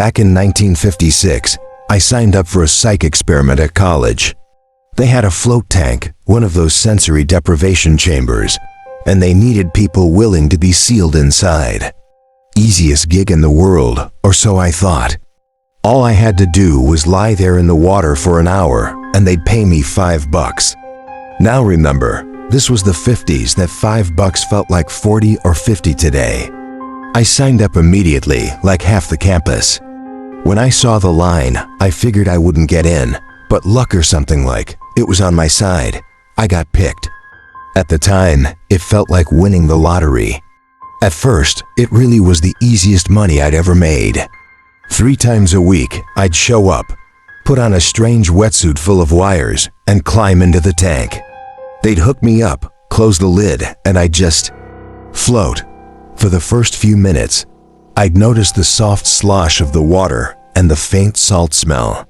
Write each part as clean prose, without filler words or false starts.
Back in 1956, I signed up for a psych experiment at college. They had a float tank, one of those sensory deprivation chambers, and they needed people willing to be sealed inside. Easiest gig in the world, or so I thought. All I had to do was lie there in the water for an hour, and they'd pay me $5. Now remember, this was the 50s that $5 felt like 40 or 50 today. I signed up immediately, like half the campus. When I saw the line, I figured I wouldn't get in, but luck or something like, it was on my side. I got picked. At the time, it felt like winning the lottery. At first, it really was the easiest money I'd ever made. 3 times a week, I'd show up, put on a strange wetsuit full of wires, and climb into the tank. They'd hook me up, close the lid, and I'd just float. For the first few minutes, I'd notice the soft slosh of the water and the faint salt smell.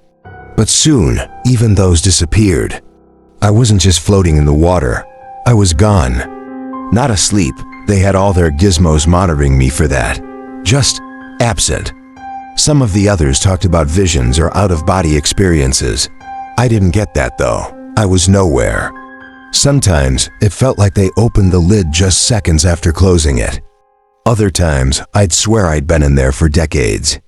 But soon, even those disappeared. I wasn't just floating in the water, I was gone. Not asleep, they had all their gizmos monitoring me for that. Just absent. Some of the others talked about visions or out-of-body experiences. I didn't get that though. I was nowhere. Sometimes, it felt like they opened the lid just seconds after closing it. Other times, I'd swear I'd been in there for decades.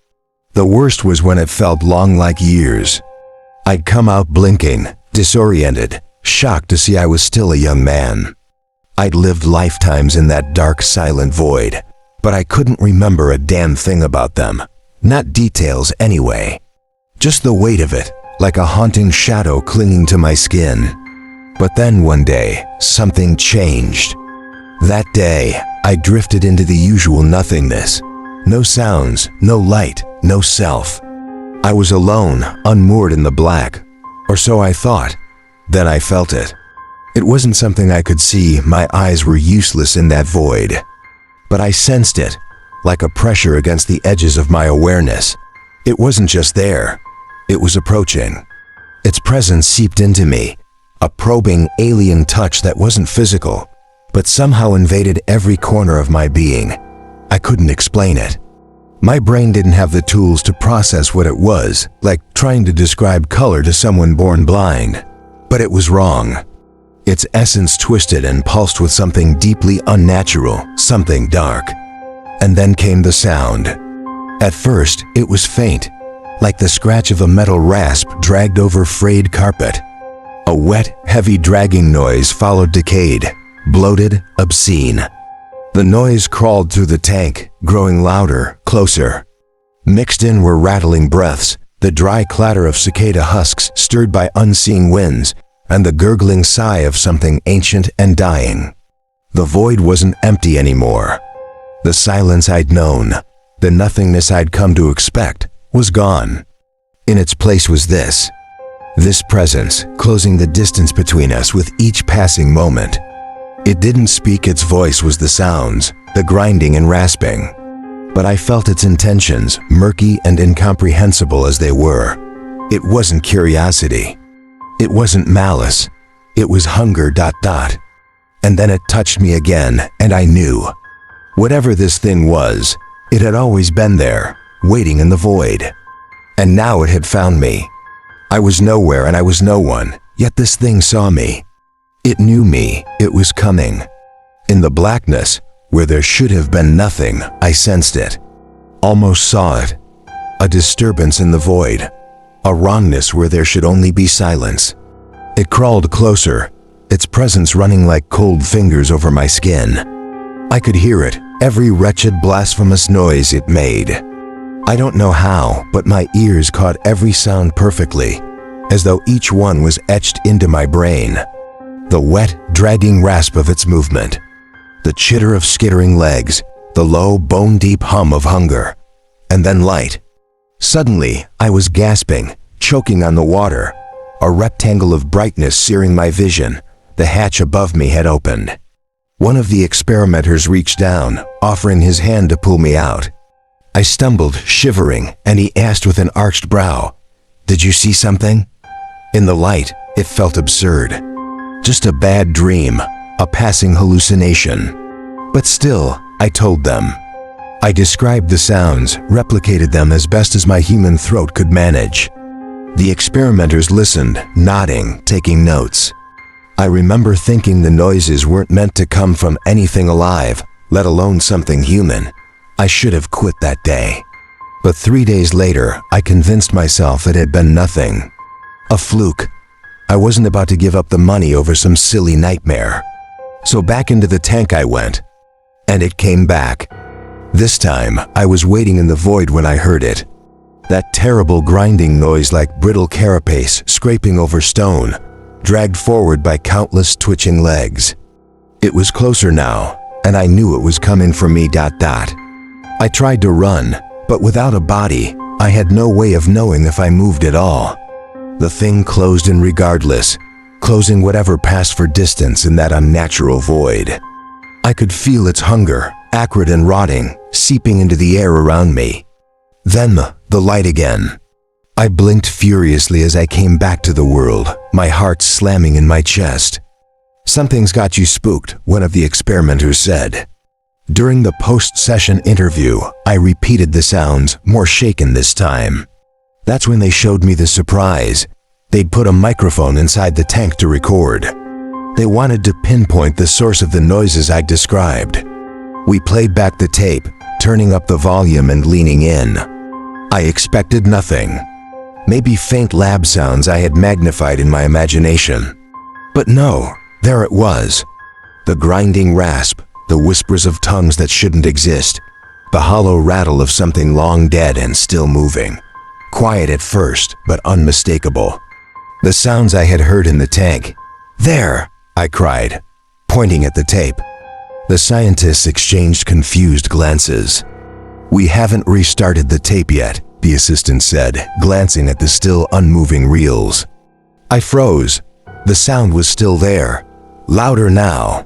The worst was when it felt long like years. I'd come out blinking, disoriented, shocked to see I was still a young man. I'd lived lifetimes in that dark, silent void, but I couldn't remember a damn thing about them. Not details anyway. Just the weight of it, like a haunting shadow clinging to my skin. But then one day, something changed. That day, I drifted into the usual nothingness. No sounds, no light, no self. I was alone, unmoored in the black. Or so I thought. Then I felt it. It wasn't something I could see, my eyes were useless in that void. But I sensed it, like a pressure against the edges of my awareness. It wasn't just there. It was approaching. Its presence seeped into me, a probing alien touch that wasn't physical, but somehow invaded every corner of my being. I couldn't explain it. My brain didn't have the tools to process what it was, like trying to describe color to someone born blind. But it was wrong. Its essence twisted and pulsed with something deeply unnatural, something dark. And then came the sound. At first, it was faint, like the scratch of a metal rasp dragged over frayed carpet. A wet, heavy dragging noise followed decayed, bloated, obscene. The noise crawled through the tank, growing louder, closer. Mixed in were rattling breaths, the dry clatter of cicada husks stirred by unseen winds, and the gurgling sigh of something ancient and dying. The void wasn't empty anymore. The silence I'd known, the nothingness I'd come to expect, was gone. In its place was this presence, closing the distance between us with each passing moment. It didn't speak, its voice was the sounds, the grinding and rasping. But I felt its intentions, murky and incomprehensible as they were. It wasn't curiosity. It wasn't malice. It was hunger. And then it touched me again, and I knew. Whatever this thing was, it had always been there, waiting in the void. And now it had found me. I was nowhere and I was no one, yet this thing saw me. It knew me, it was coming. In the blackness, where there should have been nothing, I sensed it. Almost saw it. A disturbance in the void. A wrongness where there should only be silence. It crawled closer, its presence running like cold fingers over my skin. I could hear it, every wretched, blasphemous noise it made. I don't know how, but my ears caught every sound perfectly, as though each one was etched into my brain. The wet, dragging rasp of its movement, the chitter of skittering legs, the low, bone-deep hum of hunger, and then light. Suddenly, I was gasping, choking on the water, a rectangle of brightness searing my vision. The hatch above me had opened. One of the experimenters reached down, offering his hand to pull me out. I stumbled, shivering, and he asked with an arched brow, "Did you see something?" In the light, it felt absurd. Just a bad dream, a passing hallucination. But still, I told them. I described the sounds, replicated them as best as my human throat could manage. The experimenters listened, nodding, taking notes. I remember thinking the noises weren't meant to come from anything alive, let alone something human. I should have quit that day. But 3 days later, I convinced myself it had been nothing. A fluke. I wasn't about to give up the money over some silly nightmare. So back into the tank I went. And it came back. This time, I was waiting in the void when I heard it. That terrible grinding noise like brittle carapace scraping over stone, dragged forward by countless twitching legs. It was closer now, and I knew it was coming for me. I tried to run, but without a body, I had no way of knowing if I moved at all. The thing closed in regardless, closing whatever passed for distance in that unnatural void. I could feel its hunger, acrid and rotting, seeping into the air around me. Then the light again. I blinked furiously as I came back to the world, my heart slamming in my chest. "Something's got you spooked," one of the experimenters said. During the post-session interview, I repeated the sounds, more shaken this time. That's when they showed me the surprise. They'd put a microphone inside the tank to record. They wanted to pinpoint the source of the noises I described. We played back the tape, turning up the volume and leaning in. I expected nothing. Maybe faint lab sounds I had magnified in my imagination. But no, there it was. The grinding rasp, the whispers of tongues that shouldn't exist, the hollow rattle of something long dead and still moving. Quiet at first, but unmistakable. The sounds I had heard in the tank. "There!" I cried, pointing at the tape. The scientists exchanged confused glances. "We haven't restarted the tape yet," the assistant said, glancing at the still unmoving reels. I froze. The sound was still there, louder now.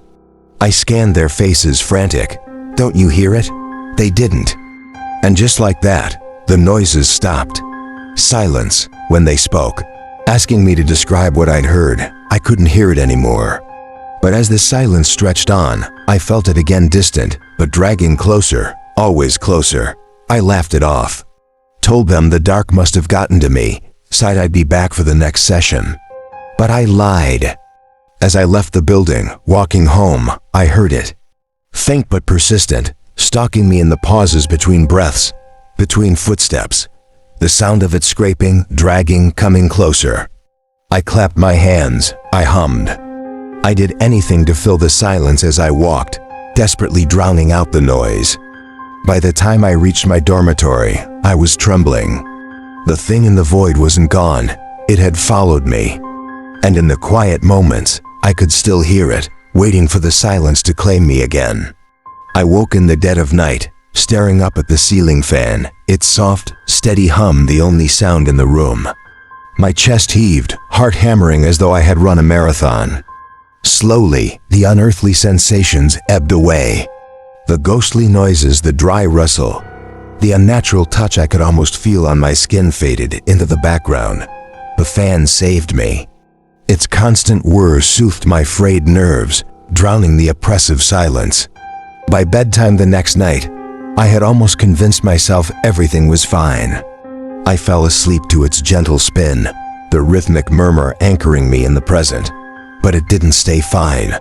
I scanned their faces, frantic. "Don't you hear it?" They didn't. And just like that, the noises stopped. Silence when they spoke, asking me to describe what I'd heard. I couldn't hear it anymore. But as the silence stretched on, I felt it again, distant, but dragging closer, always closer. I laughed it off. Told them the dark must have gotten to me, said I'd be back for the next session. But I lied. As I left the building, walking home, I heard it. Faint but persistent, stalking me in the pauses between breaths, between footsteps. The sound of it scraping, dragging, coming closer. I clapped my hands. I hummed. I did anything to fill the silence as I walked, desperately drowning out the noise. By the time I reached my dormitory, I was trembling. The thing in the void wasn't gone. It had followed me. And in the quiet moments, I could still hear it, waiting for the silence to claim me again. I woke in the dead of night, staring up at the ceiling fan, its soft, steady hum the only sound in the room. My chest heaved, heart hammering as though I had run a marathon. Slowly, the unearthly sensations ebbed away. The ghostly noises, the dry rustle, the unnatural touch I could almost feel on my skin faded into the background. The fan saved me. Its constant whir soothed my frayed nerves, drowning the oppressive silence. By bedtime the next night, I had almost convinced myself everything was fine. I fell asleep to its gentle spin, the rhythmic murmur anchoring me in the present. But it didn't stay fine.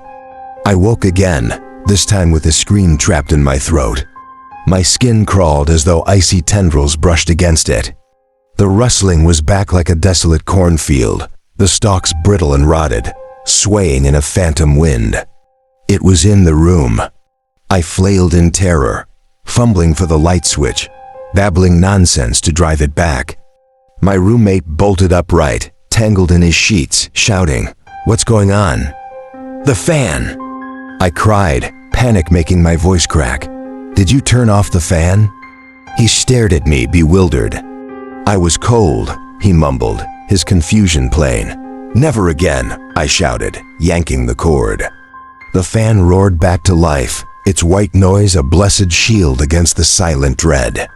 I woke again, this time with a scream trapped in my throat. My skin crawled as though icy tendrils brushed against it. The rustling was back like a desolate cornfield, the stalks brittle and rotted, swaying in a phantom wind. It was in the room. I flailed in terror, fumbling for the light switch, babbling nonsense to drive it back. My roommate bolted upright, tangled in his sheets, shouting, "What's going on?" "The fan!" I cried, panic making my voice crack. "Did you turn off the fan?" He stared at me, bewildered. "I was cold," he mumbled, his confusion plain. "Never again," I shouted, yanking the cord. The fan roared back to life, its white noise a blessed shield against the silent dread.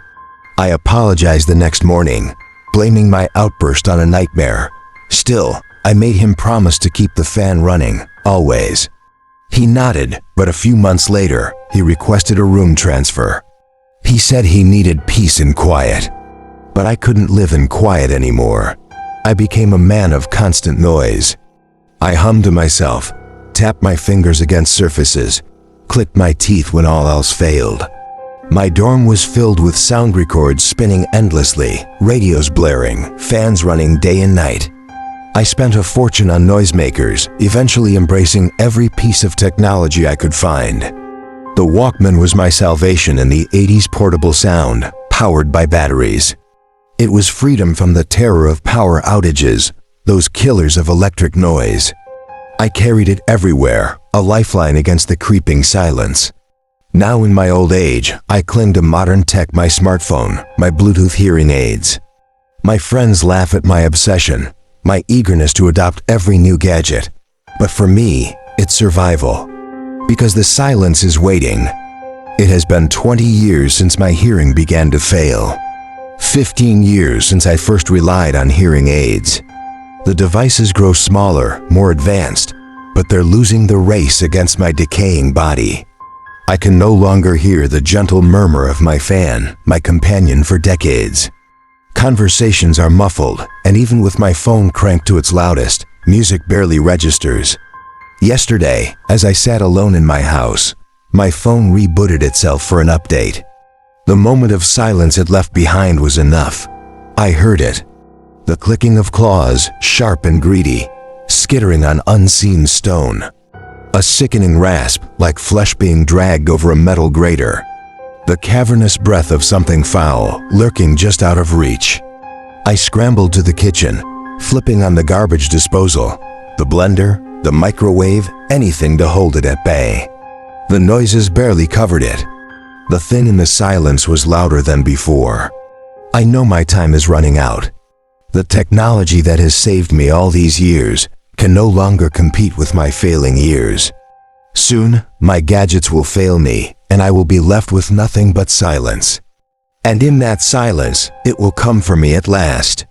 I apologized the next morning, blaming my outburst on a nightmare. Still, I made him promise to keep the fan running, always. He nodded, but a few months later, he requested a room transfer. He said he needed peace and quiet. But I couldn't live in quiet anymore. I became a man of constant noise. I hummed to myself, tapped my fingers against surfaces, clicked my teeth when all else failed. My dorm was filled with sound records spinning endlessly, radios blaring, fans running day and night. I spent a fortune on noisemakers, eventually embracing every piece of technology I could find. The Walkman was my salvation in the 80s portable sound, powered by batteries. It was freedom from the terror of power outages, those killers of electric noise. I carried it everywhere, a lifeline against the creeping silence. Now in my old age, I cling to modern tech, my smartphone, my Bluetooth hearing aids. My friends laugh at my obsession, my eagerness to adopt every new gadget. But for me, it's survival. Because the silence is waiting. It has been 20 years since my hearing began to fail. 15 years since I first relied on hearing aids. The devices grow smaller, more advanced, but they're losing the race against my decaying body. I can no longer hear the gentle murmur of my fan, my companion for decades. Conversations are muffled, and even with my phone cranked to its loudest, music barely registers. Yesterday, as I sat alone in my house, my phone rebooted itself for an update. The moment of silence it left behind was enough. I heard it. The clicking of claws, sharp and greedy, skittering on unseen stone. A sickening rasp, like flesh being dragged over a metal grater. The cavernous breath of something foul, lurking just out of reach. I scrambled to the kitchen, flipping on the garbage disposal, the blender, the microwave, anything to hold it at bay. The noises barely covered it. The thing in the silence was louder than before. I know my time is running out. The technology that has saved me all these years can no longer compete with my failing ears. Soon, my gadgets will fail me, and I will be left with nothing but silence. And in that silence, it will come for me at last.